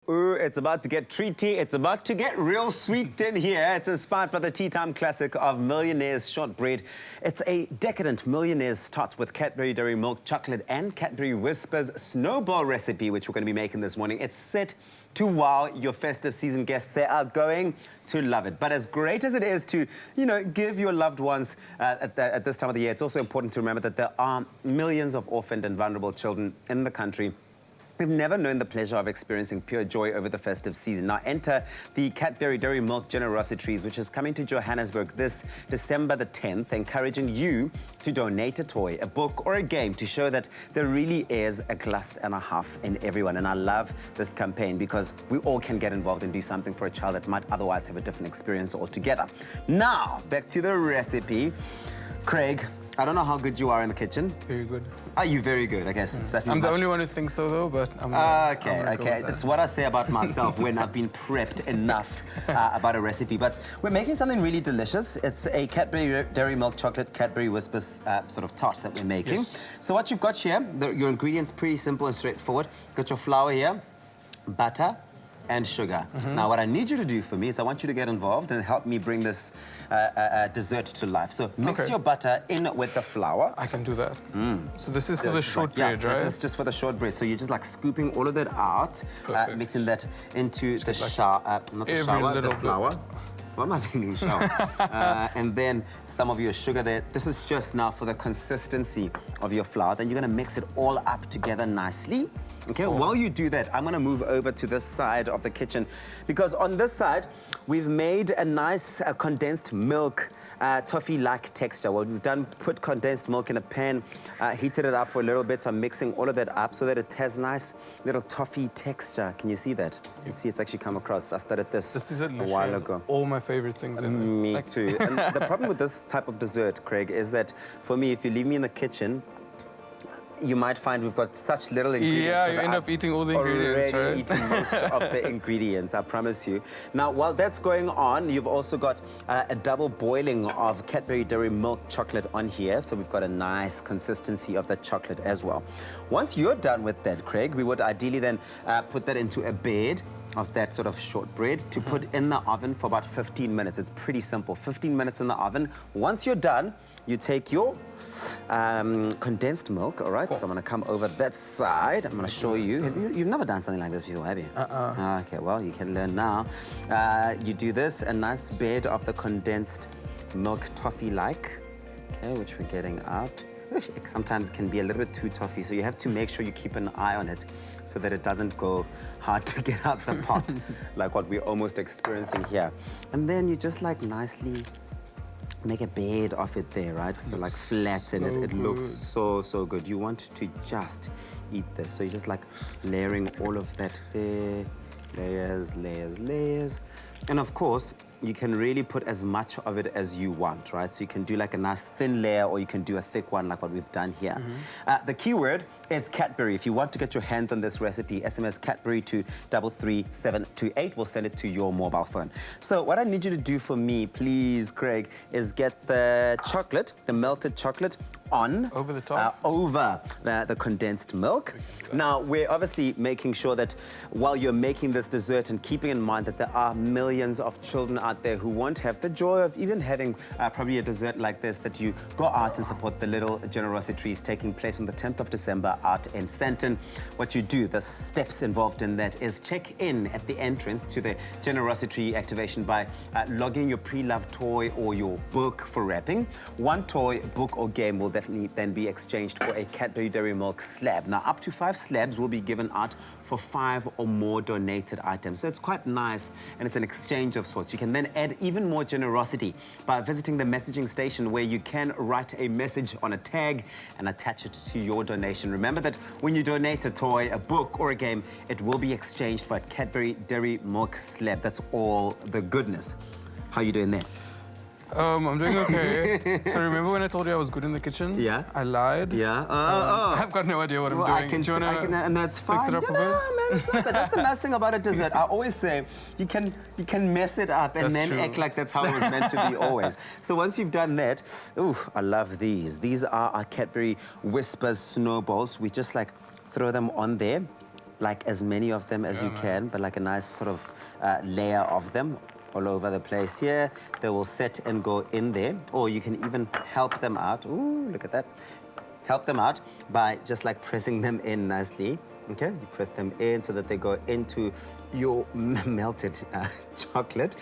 Ooh, it's about to get treaty. It's about to get real sweet in here. It's inspired by the tea time classic of Millionaires shortbread. It's a decadent Millionaires Tarts with Cadbury Dairy Milk Chocolate and Cadbury Whispers Snowball recipe, which we're going to be making this morning. It's set to wow your festive season guests. They are going to love it. But as great as it is to, give your loved ones at this time of the year, it's also important to remember that there are millions of orphaned and vulnerable children in the country. We've never known the pleasure of experiencing pure joy over the festive season. Now enter the Cadbury Dairy Milk Generosities, which is coming to Johannesburg this December the 10th, encouraging you to donate a toy, a book, or a game to show that there really is a glass and a half in everyone. And I love this campaign because we all can get involved and do something for a child that might otherwise have a different experience altogether. Now, back to the recipe. Craig, I don't know how good you are in the kitchen. Very good. Are you very good? I guess it's definitely. I'm the only one who thinks so, though. But I'm okay. It's what I say about myself when I've been prepped enough about a recipe. But we're making something really delicious. It's a Cadbury Dairy Milk Chocolate Cadbury Whispers sort of tart that we're making. Yes. So what you've got here, your ingredients pretty simple and straightforward. Got your flour here, butter, and sugar. Now, what I need you to do for me is I want you to get involved and help me bring this dessert to life. So mix your butter in with the flour. I can do that. So this is for the shortbread, right? This is just for the shortbread. So you're just like scooping all of that out, mixing that into the flour. What am I thinking, shower? And then some of your sugar there. This is just now for the consistency of your flour. Then you're gonna mix it all up together nicely. Okay, while you do that, I'm gonna move over to this side of the kitchen because on this side, we've made a nice condensed milk toffee-like texture. What we've done, put condensed milk in a pan, heated it up for a little bit, so I'm mixing all of that up so that it has nice little toffee texture. Can you see that? You see it's actually come across. I started this a while ago. All my favorite things in it. Me too. And the problem with this type of dessert, Craig, is that for me, if you leave me in the kitchen, you might find we've got such little ingredients. Yeah, you end up eating all the ingredients, right? Already eating most of the ingredients, I promise you. Now, while that's going on, you've also got a double boiling of Cadbury Dairy Milk Chocolate on here. So we've got a nice consistency of the chocolate as well. Once you're done with that, Craig, we would ideally then put that into a bed of that sort of shortbread to put in the oven for about 15 minutes. It's pretty simple, 15 minutes in the oven. Once you're done, you take your condensed milk, all right? So I'm gonna come over that side. I'm gonna show you. You've never done something like this before, have you? Okay, well, you can learn now. You do this, a nice bed of the condensed milk toffee-like, okay, which we're getting out. Sometimes it can be a little bit too toffee, so you have to make sure you keep an eye on it so that it doesn't go hard to get out the pot, like what we're almost experiencing here. And then you just like nicely make a bed of it there, right? So like flatten it. It looks so good. You want to just eat this. So you're just like layering all of that there. Layers, layers, layers. And of course, you can really put as much of it as you want, right? So you can do like a nice thin layer or you can do a thick one like what we've done here. The keyword is Cadbury. If you want to get your hands on this recipe, SMS Cadbury to 33728. We'll send it to your mobile phone. So what I need you to do for me, please, Craig, is get the chocolate, the melted chocolate, on over the top, over the condensed milk. Now we're obviously making sure that while you're making this dessert and keeping in mind that there are millions of children out there who won't have the joy of even having probably a dessert like this, that you go out and support the little generosities taking place on the 10th of December out in Sandton. What you do, the steps involved in that is check in at the entrance to the generosity activation by logging your pre-loved toy or your book for wrapping. One toy, book or game will definitely then be exchanged for a Cadbury Dairy Milk slab. Now, up to 5 slabs will be given out for 5 or more donated items. So it's quite nice, and it's an exchange of sorts. You can then add even more generosity by visiting the messaging station where you can write a message on a tag and attach it to your donation. Remember that when you donate a toy, a book, or a game, it will be exchanged for a Cadbury Dairy Milk slab. That's all the goodness. How are you doing there? I'm doing okay. So remember when I told you I was good in the kitchen? Yeah. I lied. Yeah. I've got no idea what I'm doing. Do you wanna and that's fine. fix it up a bit? No, man, it's not that. That's the nice thing about a dessert. I always say you can mess it up and then act like that's how it was meant to be always. So once you've done that, ooh, I love these. These are our Cadbury Whispers Snowballs. We just like throw them on there. like as many of them as you can, but like a nice sort of layer of them all over the place here. They will set and go in there, or you can even help them out. Ooh, look at that. Help them out by just like pressing them in nicely. Okay, you press them in so that they go into your melted chocolate.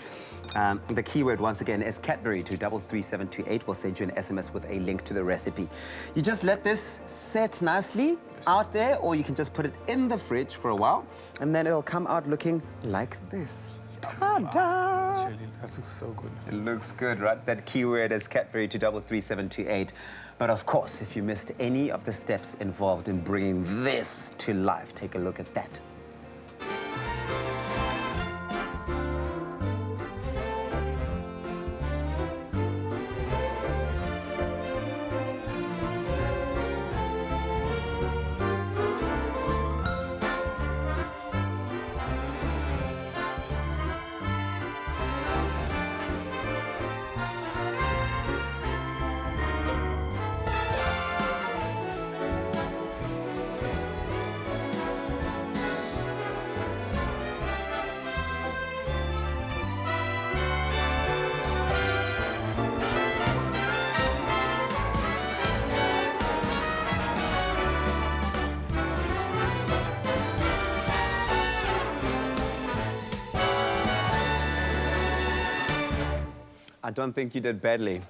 The keyword once again is Cadbury to 33728. We'll send you an SMS with a link to the recipe. You just let this set nicely out there, or you can just put it in the fridge for a while, and then it'll come out looking like this. Ta-da! Really, that looks so good. It looks good, right? That keyword is Cadbury to 33728. But of course, if you missed any of the steps involved in bringing this to life, take a look at that. I don't think you did badly.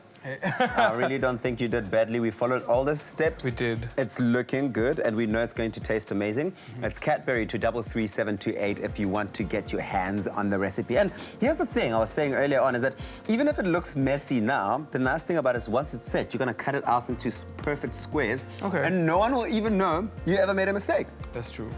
I really don't think you did badly. We followed all the steps. We did. It's looking good, and we know it's going to taste amazing. It's Cadbury to 33728 if you want to get your hands on the recipe. And here's the thing I was saying earlier on is that even if it looks messy now, the nice thing about it is once it's set, you're going to cut it out into perfect squares. Okay. And no one will even know you ever made a mistake. That's true.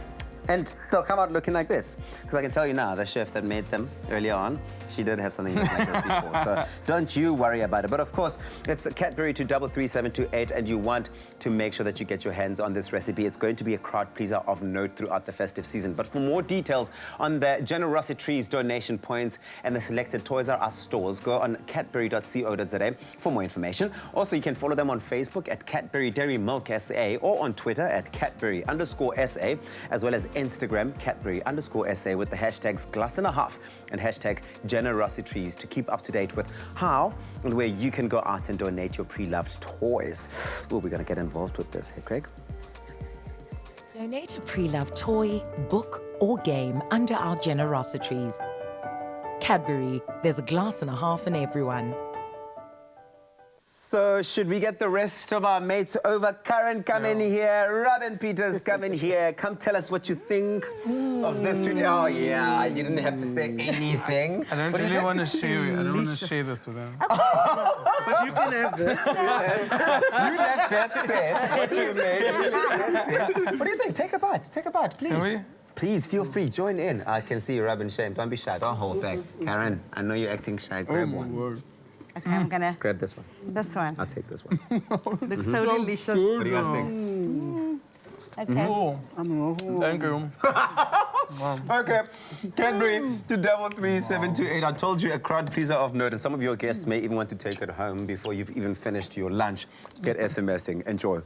And they'll come out looking like this. Because I can tell you now, the chef that made them earlier on, she did have something like this before. So don't you worry about it. But of course, it's Cadbury to 33728, and you want to make sure that you get your hands on this recipe. It's going to be a crowd pleaser of note throughout the festive season. But for more details on the Generosities donation points and the selected Toys R Us stores, go on cadbury.co.za for more information. Also, you can follow them on Facebook at Cadbury Dairy Milk SA, or on Twitter at Cadbury_SA, as well as Instagram, Cadbury_SA, with the hashtags glass&a_half and hashtag generositrees to keep up to date with how and where you can go out and donate your pre-loved toys. Oh, we're going to get involved with this. Hey, Craig? Donate a pre-loved toy, book, or game under our generositrees. Cadbury, there's a glass&a_half in everyone. So should we get the rest of our mates over? Karen, come in here. Robin Peters, come in here. Come tell us what you think of this today. Oh, yeah, you didn't have to say anything. I don't really want to share it. I don't want to share this with them. But you can have this. You let that sit. What you made, you let that sit. What do you think? Take a bite. Take a bite, please. Can we? Please, feel free. Join in. I can see Robin shame. Don't be shy. Don't hold back. Karen, I know you're acting shy. Grab one. Word. Okay, I'm gonna. Grab this one. This one. I'll take this one. Looks so delicious. What do you guys think? Okay. Oh, thank you. Okay, Cadbury to 33728. I told you, a crowd pleaser of note, and some of your guests may even want to take it home before you've even finished your lunch. Get SMSing. Enjoy.